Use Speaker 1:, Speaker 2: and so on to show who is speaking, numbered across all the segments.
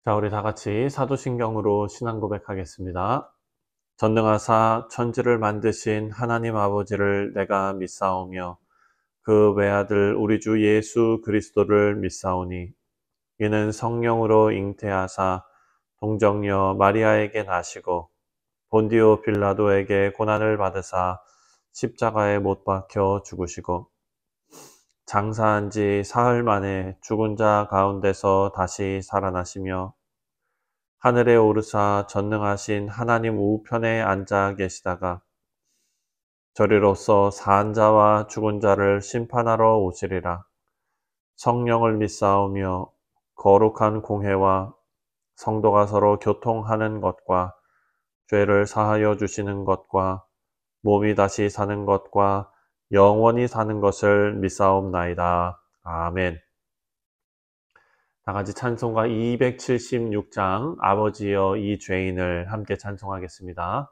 Speaker 1: 자, 우리 다 같이 사도신경으로 신앙 고백하겠습니다. 전능하사 천지를 만드신 하나님 아버지를 내가 믿사오며 그 외아들 우리 주 예수 그리스도를 믿사오니 이는 성령으로 잉태하사 동정녀 마리아에게 나시고 본디오 빌라도에게 고난을 받으사 십자가에 못 박혀 죽으시고 장사한 지 사흘 만에 죽은 자 가운데서 다시 살아나시며 하늘에 오르사 전능하신 하나님 우편에 앉아 계시다가 저리로서 산 자와 죽은 자를 심판하러 오시리라. 성령을 믿사오며 거룩한 공회와 성도가 서로 교통하는 것과 죄를 사하여 주시는 것과 몸이 다시 사는 것과 영원히 사는 것을 믿사옵나이다. 아멘. 다 같이 찬송가 276장 아버지여 이 죄인을 함께 찬송하겠습니다.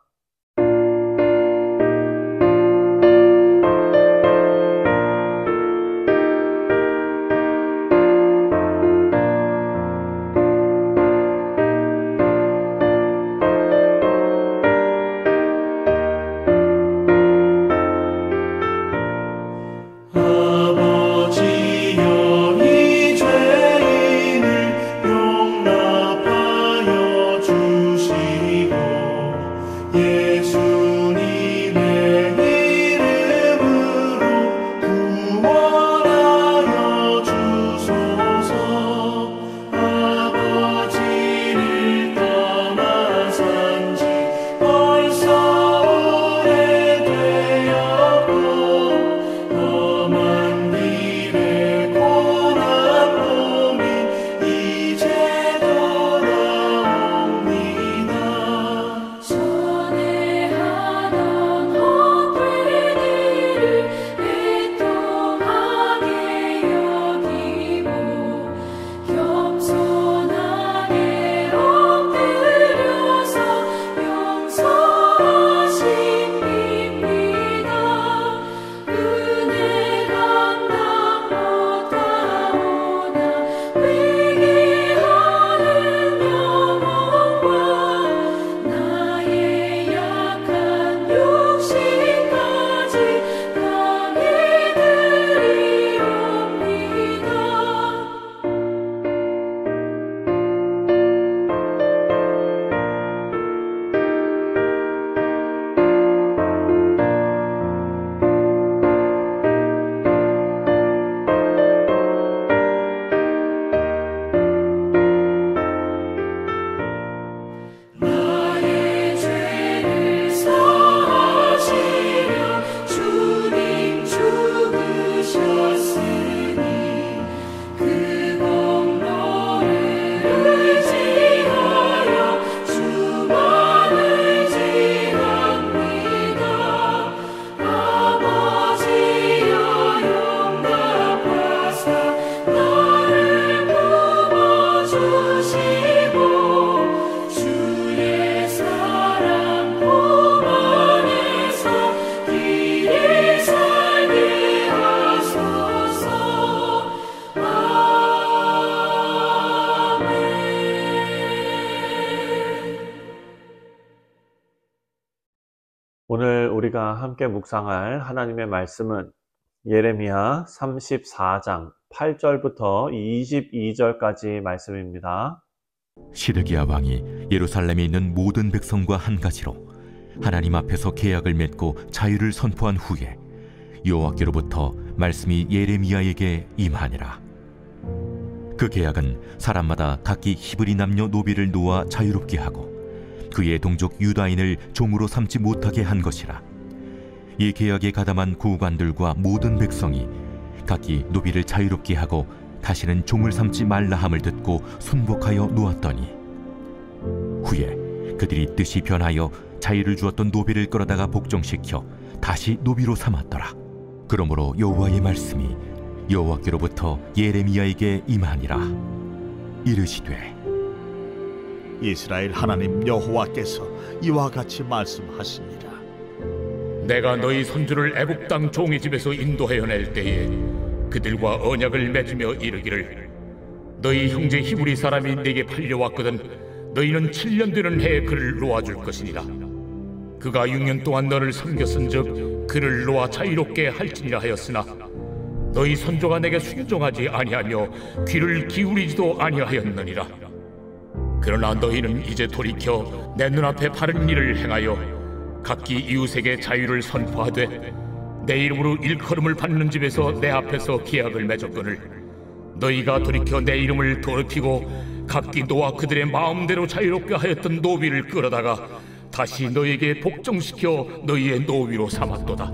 Speaker 1: 오늘 우리가 함께 묵상할 하나님의 말씀은 예레미야 34장 8절부터 22절까지 말씀입니다.
Speaker 2: 시드기야 왕이 예루살렘에 있는 모든 백성과 한 가지로 하나님 앞에서 계약을 맺고 자유를 선포한 후에 여호와께로부터 말씀이 예레미야에게 임하니라. 그 계약은 사람마다 각기 히브리 남녀 노비를 놓아 자유롭게 하고 그의 동족 유다인을 종으로 삼지 못하게 한 것이라. 이 계약에 가담한 구관들과 모든 백성이 각기 노비를 자유롭게 하고 다시는 종을 삼지 말라 함을 듣고 순복하여 놓았더니 후에 그들이 뜻이 변하여 자유를 주었던 노비를 끌어다가 복종시켜 다시 노비로 삼았더라. 그러므로 여호와의 말씀이 여호와께로부터 예레미야에게 임하니라. 이르시되
Speaker 3: 이스라엘 하나님 여호와께서 이와 같이 말씀하시니라.
Speaker 4: 내가 너희 손주를 애굽 땅 종의 집에서 인도하여 낼 때에 그들과 언약을 맺으며 이르기를 너희 형제 히브리 사람이 내게 팔려왔거든 너희는 7년 되는 해에 그를 놓아줄 것이니라. 그가 6년 동안 너를 섬겼은즉 그를 놓아 자유롭게 할지니라 하였으나 너희 선조가 내게 순종하지 아니하며 귀를 기울이지도 아니하였느니라. 그러나 너희는 이제 돌이켜 내 눈앞에 바른 일을 행하여 각기 이웃에게 자유를 선포하되 내 이름으로 일컬음을 받는 집에서 내 앞에서 계약을 맺었거늘 너희가 돌이켜 내 이름을 더럽히고 각기 너와 그들의 마음대로 자유롭게 하였던 노비를 끌어다가 다시 너희에게 복종시켜 너희의 노비로 삼았도다.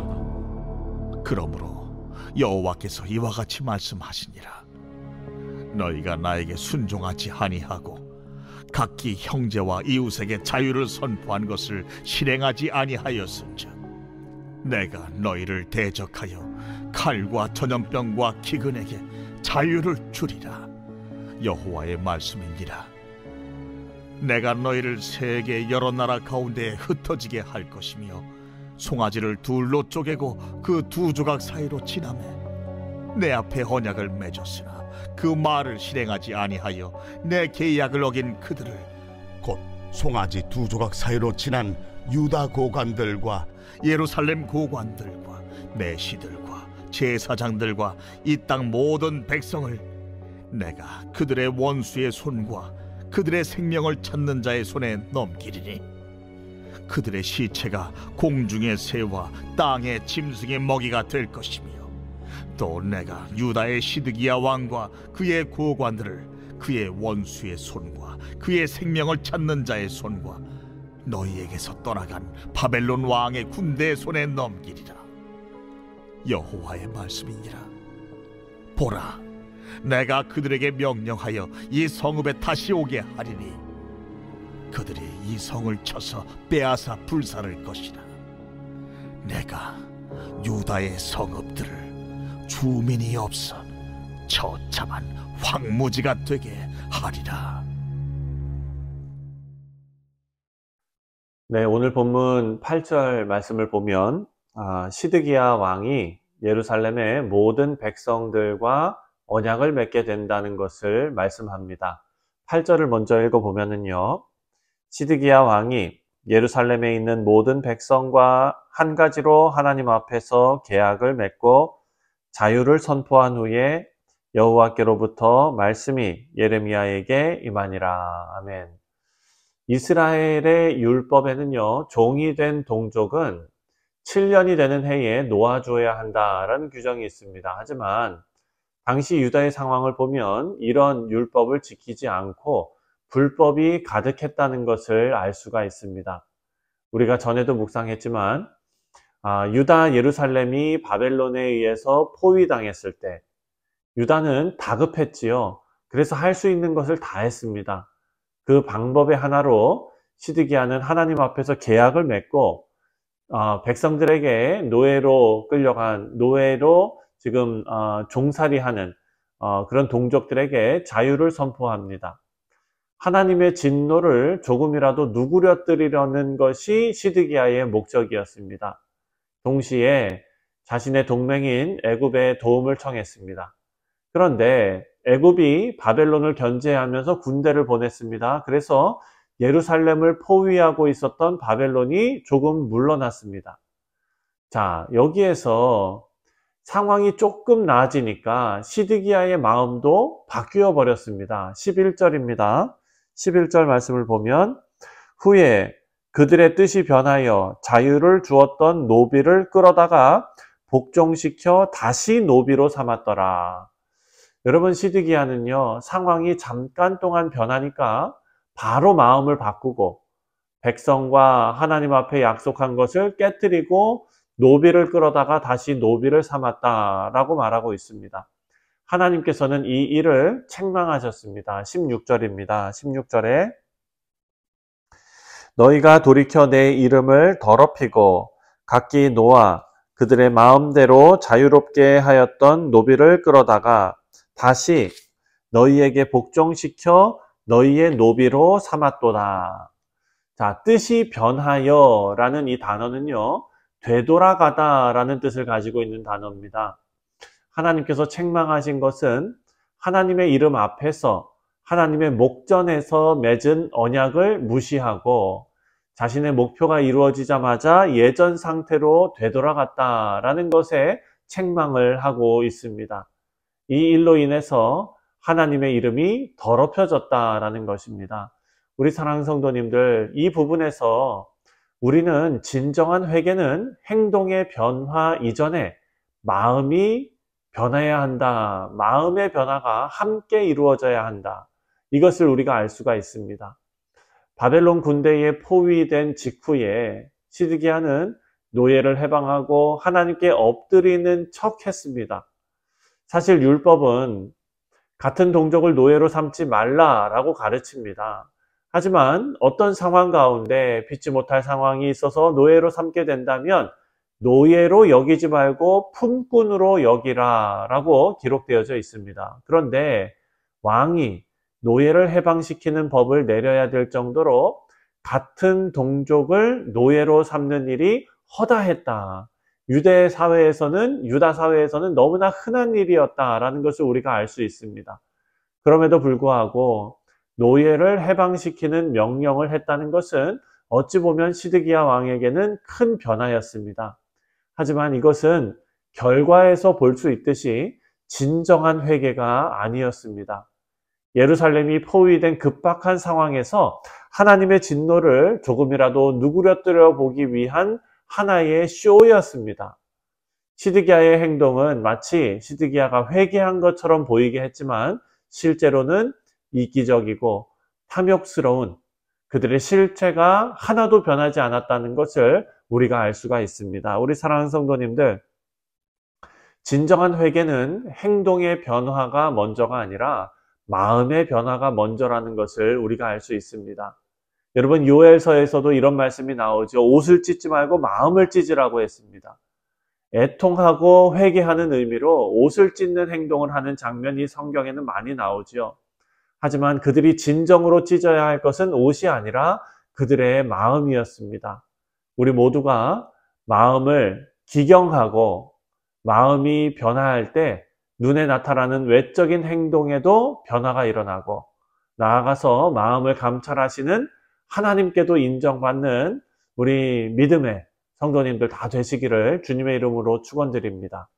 Speaker 3: 그러므로 여호와께서 이와 같이 말씀하시니라. 너희가 나에게 순종하지 아니하고 각기 형제와 이웃에게 자유를 선포한 것을 실행하지 아니하였은즉 내가 너희를 대적하여 칼과 전염병과 기근에게 자유를 주리라. 여호와의 말씀이니라. 내가 너희를 세계 여러 나라 가운데에 흩어지게 할 것이며 송아지를 둘로 쪼개고 그 두 조각 사이로 지나매 내 앞에 언약을 맺었으나 그 말을 실행하지 아니하여 내 계약을 어긴 그들을
Speaker 5: 곧 송아지 두 조각 사이로 지난 유다 고관들과
Speaker 3: 예루살렘 고관들과 내시들과 제사장들과 이 땅 모든 백성을 내가 그들의 원수의 손과 그들의 생명을 찾는 자의 손에 넘기리니 그들의 시체가 공중의 새와 땅의 짐승의 먹이가 될 것이며 또 내가 유다의 시드기야 왕과 그의 고관들을 그의 원수의 손과 그의 생명을 찾는 자의 손과 너희에게서 떠나간 바벨론 왕의 군대의 손에 넘기리라. 여호와의 말씀이니라. 보라, 내가 그들에게 명령하여 이 성읍에 다시 오게 하리니 그들이 이 성을 쳐서 빼앗아 불살을 것이라. 내가 유다의 성읍들을 주민이 없어 처참한 황무지가 되게 하리라.
Speaker 1: 네, 오늘 본문 8절 말씀을 보면 시드기야 왕이 예루살렘의 모든 백성들과 언약을 맺게 된다는 것을 말씀합니다. 8절을 먼저 읽어보면은요, 시드기야 왕이 예루살렘에 있는 모든 백성과 한 가지로 하나님 앞에서 계약을 맺고 자유를 선포한 후에 여호와께로부터 말씀이 예레미야에게 임하니라. 아멘. 이스라엘의 율법에는요, 종이 된 동족은 7년이 되는 해에 놓아줘야 한다라는 규정이 있습니다. 하지만 당시 유다의 상황을 보면 이런 율법을 지키지 않고 불법이 가득했다는 것을 알 수가 있습니다. 우리가 전에도 묵상했지만 유다 예루살렘이 바벨론에 의해서 포위당했을 때 유다는 다급했지요. 그래서 할 수 있는 것을 다 했습니다. 그 방법의 하나로 시드기야는 하나님 앞에서 계약을 맺고 백성들에게 노예로 끌려간, 노예로 지금 종살이하는 그런 동족들에게 자유를 선포합니다. 하나님의 진노를 조금이라도 누그러뜨리려는 것이 시드기야의 목적이었습니다. 동시에 자신의 동맹인 애굽의 도움을 청했습니다. 그런데 애굽이 바벨론을 견제하면서 군대를 보냈습니다. 그래서 예루살렘을 포위하고 있었던 바벨론이 조금 물러났습니다. 자, 여기에서 상황이 조금 나아지니까 시드기야의 마음도 바뀌어 버렸습니다. 11절입니다. 11절 말씀을 보면 후에 그들의 뜻이 변하여 자유를 주었던 노비를 끌어다가 복종시켜 다시 노비로 삼았더라. 여러분, 시드기야는요, 상황이 잠깐 동안 변하니까 바로 마음을 바꾸고 백성과 하나님 앞에 약속한 것을 깨뜨리고 노비를 끌어다가 다시 노비를 삼았다라고 말하고 있습니다. 하나님께서는 이 일을 책망하셨습니다. 16절입니다. 16절에 너희가 돌이켜 내 이름을 더럽히고 각기 놓아 그들의 마음대로 자유롭게 하였던 노비를 끌어다가 다시 너희에게 복종시켜 너희의 노비로 삼았도다. 자, 뜻이 변하여 라는 이 단어는요, 되돌아가다 라는 뜻을 가지고 있는 단어입니다. 하나님께서 책망하신 것은 하나님의 이름 앞에서 하나님의 목전에서 맺은 언약을 무시하고 자신의 목표가 이루어지자마자 예전 상태로 되돌아갔다라는 것에 책망을 하고 있습니다. 이 일로 인해서 하나님의 이름이 더럽혀졌다라는 것입니다. 우리 사랑하는 성도님들, 이 부분에서 우리는 진정한 회개는 행동의 변화 이전에 마음이 변해야 한다. 마음의 변화가 함께 이루어져야 한다. 이것을 우리가 알 수가 있습니다. 바벨론 군대에 포위된 직후에 시드기야는 노예를 해방하고 하나님께 엎드리는 척 했습니다. 사실 율법은 같은 동족을 노예로 삼지 말라라고 가르칩니다. 하지만 어떤 상황 가운데 피치 못할 상황이 있어서 노예로 삼게 된다면 노예로 여기지 말고 품꾼으로 여기라 라고 기록되어져 있습니다. 그런데 왕이 노예를 해방시키는 법을 내려야 될 정도로 같은 동족을 노예로 삼는 일이 허다했다. 유다 사회에서는 너무나 흔한 일이었다라는 것을 우리가 알 수 있습니다. 그럼에도 불구하고 노예를 해방시키는 명령을 했다는 것은 어찌 보면 시드기야 왕에게는 큰 변화였습니다. 하지만 이것은 결과에서 볼 수 있듯이 진정한 회개가 아니었습니다. 예루살렘이 포위된 급박한 상황에서 하나님의 진노를 조금이라도 누그러뜨려 보기 위한 하나의 쇼였습니다. 시드기야의 행동은 마치 시드기야가 회개한 것처럼 보이게 했지만 실제로는 이기적이고 탐욕스러운 그들의 실체가 하나도 변하지 않았다는 것을 우리가 알 수가 있습니다. 우리 사랑하는 성도님들, 진정한 회개는 행동의 변화가 먼저가 아니라 마음의 변화가 먼저라는 것을 우리가 알 수 있습니다. 여러분, 요엘서에서도 이런 말씀이 나오죠. 옷을 찢지 말고 마음을 찢으라고 했습니다. 애통하고 회개하는 의미로 옷을 찢는 행동을 하는 장면이 성경에는 많이 나오죠. 하지만 그들이 진정으로 찢어야 할 것은 옷이 아니라 그들의 마음이었습니다. 우리 모두가 마음을 기경하고 마음이 변화할 때 눈에 나타나는 외적인 행동에도 변화가 일어나고 나아가서 마음을 감찰하시는 하나님께도 인정받는 우리 믿음의 성도님들 다 되시기를 주님의 이름으로 축원드립니다.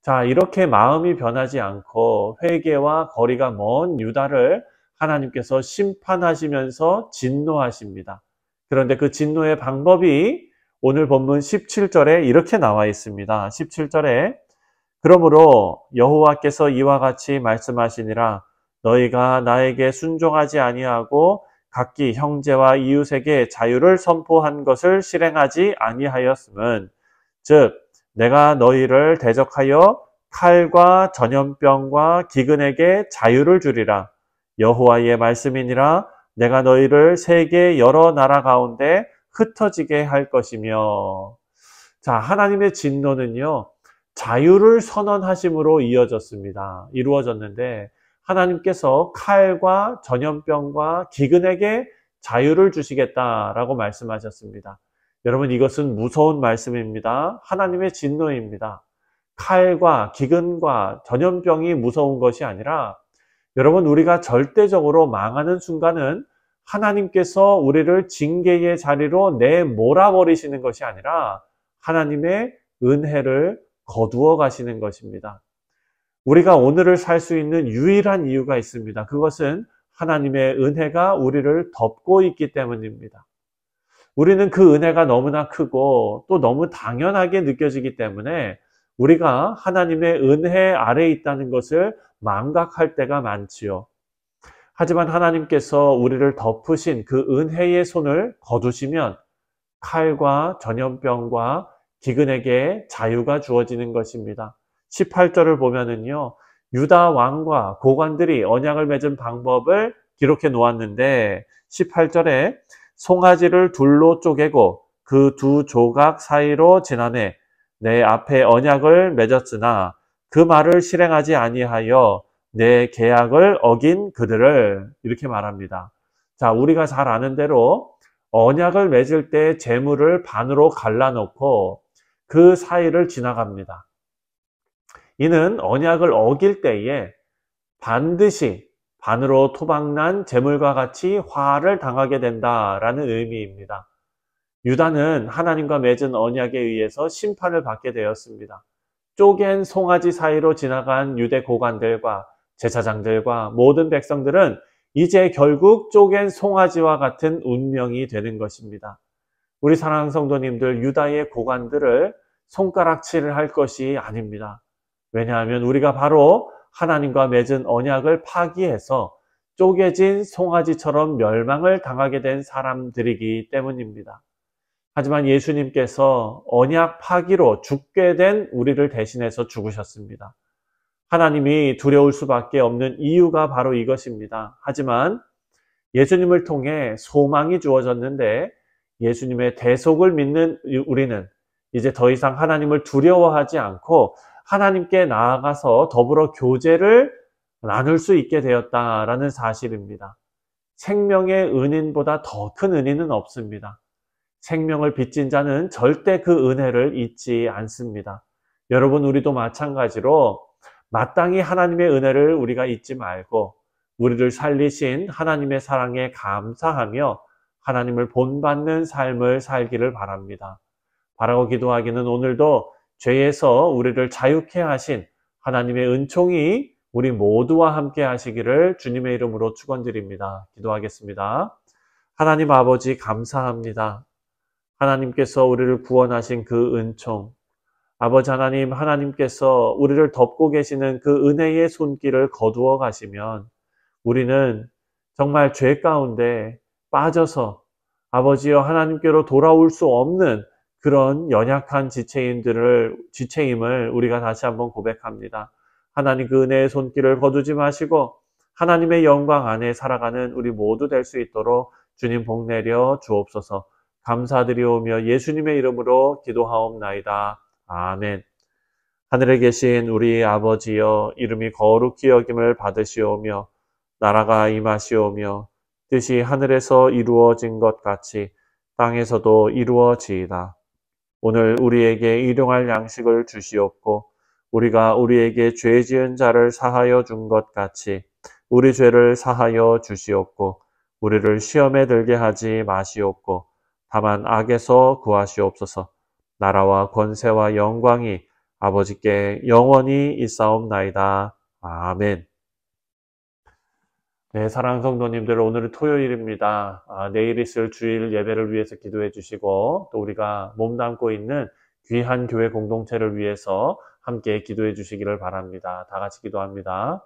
Speaker 1: 자, 이렇게 마음이 변하지 않고 회개와 거리가 먼 유다를 하나님께서 심판하시면서 진노하십니다. 그런데 그 진노의 방법이 오늘 본문 17절에 이렇게 나와 있습니다. 17절에 그러므로 여호와께서 이와 같이 말씀하시니라 너희가 나에게 순종하지 아니하고 각기 형제와 이웃에게 자유를 선포한 것을 실행하지 아니하였음은 즉 내가 너희를 대적하여 칼과 전염병과 기근에게 자유를 주리라. 여호와의 말씀이니라 내가 너희를 세계 여러 나라 가운데 흩어지게 할 것이며. 자, 하나님의 진노는요, 자유를 선언하심으로 이루어졌는데 하나님께서 칼과 전염병과 기근에게 자유를 주시겠다라고 말씀하셨습니다. 여러분, 이것은 무서운 말씀입니다. 하나님의 진노입니다. 칼과 기근과 전염병이 무서운 것이 아니라 여러분, 우리가 절대적으로 망하는 순간은 하나님께서 우리를 징계의 자리로 내몰아버리시는 것이 아니라 하나님의 은혜를 거두어 가시는 것입니다. 우리가 오늘을 살 수 있는 유일한 이유가 있습니다. 그것은 하나님의 은혜가 우리를 덮고 있기 때문입니다. 우리는 그 은혜가 너무나 크고 또 너무 당연하게 느껴지기 때문에 우리가 하나님의 은혜 아래에 있다는 것을 망각할 때가 많지요. 하지만 하나님께서 우리를 덮으신 그 은혜의 손을 거두시면 칼과 전염병과 기근에게 자유가 주어지는 것입니다. 18절을 보면은요, 유다 왕과 고관들이 언약을 맺은 방법을 기록해 놓았는데 18절에 송아지를 둘로 쪼개고 그 두 조각 사이로 지나매 내 앞에 언약을 맺었으나 그 말을 실행하지 아니하여 내 계약을 어긴 그들을, 이렇게 말합니다. 자, 우리가 잘 아는 대로 언약을 맺을 때 재물을 반으로 갈라놓고 그 사이를 지나갑니다. 이는 언약을 어길 때에 반드시 반으로 토막난 재물과 같이 화를 당하게 된다라는 의미입니다. 유다는 하나님과 맺은 언약에 의해서 심판을 받게 되었습니다. 쪼갠 송아지 사이로 지나간 유대 고관들과 제사장들과 모든 백성들은 이제 결국 쪼갠 송아지와 같은 운명이 되는 것입니다. 우리 사랑하는 성도님들, 유다의 고관들을 손가락질을 할 것이 아닙니다. 왜냐하면 우리가 바로 하나님과 맺은 언약을 파기해서 쪼개진 송아지처럼 멸망을 당하게 된 사람들이기 때문입니다. 하지만 예수님께서 언약 파기로 죽게 된 우리를 대신해서 죽으셨습니다. 하나님이 두려울 수밖에 없는 이유가 바로 이것입니다. 하지만 예수님을 통해 소망이 주어졌는데 예수님의 대속을 믿는 우리는 이제 더 이상 하나님을 두려워하지 않고 하나님께 나아가서 더불어 교제를 나눌 수 있게 되었다라는 사실입니다. 생명의 은인보다 더 큰 은인은 없습니다. 생명을 빚진 자는 절대 그 은혜를 잊지 않습니다. 여러분, 우리도 마찬가지로 마땅히 하나님의 은혜를 우리가 잊지 말고 우리를 살리신 하나님의 사랑에 감사하며 하나님을 본받는 삶을 살기를 바랍니다. 바라고 기도하기는 오늘도 죄에서 우리를 자유케 하신 하나님의 은총이 우리 모두와 함께 하시기를 주님의 이름으로 축원드립니다. 기도하겠습니다. 하나님 아버지, 감사합니다. 하나님께서 우리를 구원하신 그 은총, 아버지 하나님, 하나님께서 우리를 덮고 계시는 그 은혜의 손길을 거두어 가시면 우리는 정말 죄 가운데 빠져서 아버지여 하나님께로 돌아올 수 없는 그런 연약한 지체임을 우리가 다시 한번 고백합니다. 하나님, 그 은혜의 손길을 거두지 마시고 하나님의 영광 안에 살아가는 우리 모두 될 수 있도록 주님 복 내려 주옵소서. 감사드리오며 예수님의 이름으로 기도하옵나이다. 아멘. 하늘에 계신 우리 아버지여, 이름이 거룩히 여김을 받으시오며 나라가 임하시오며 뜻이 하늘에서 이루어진 것 같이 땅에서도 이루어지이다. 오늘 우리에게 일용할 양식을 주시옵고 우리가 우리에게 죄 지은 자를 사하여 준 것 같이 우리 죄를 사하여 주시옵고 우리를 시험에 들게 하지 마시옵고 다만 악에서 구하시옵소서. 나라와 권세와 영광이 아버지께 영원히 있사옵나이다. 아멘. 네, 사랑하는 성도님들, 오늘은 토요일입니다. 내일 있을 주일 예배를 위해서 기도해 주시고 또 우리가 몸담고 있는 귀한 교회 공동체를 위해서 함께 기도해 주시기를 바랍니다. 다 같이 기도합니다.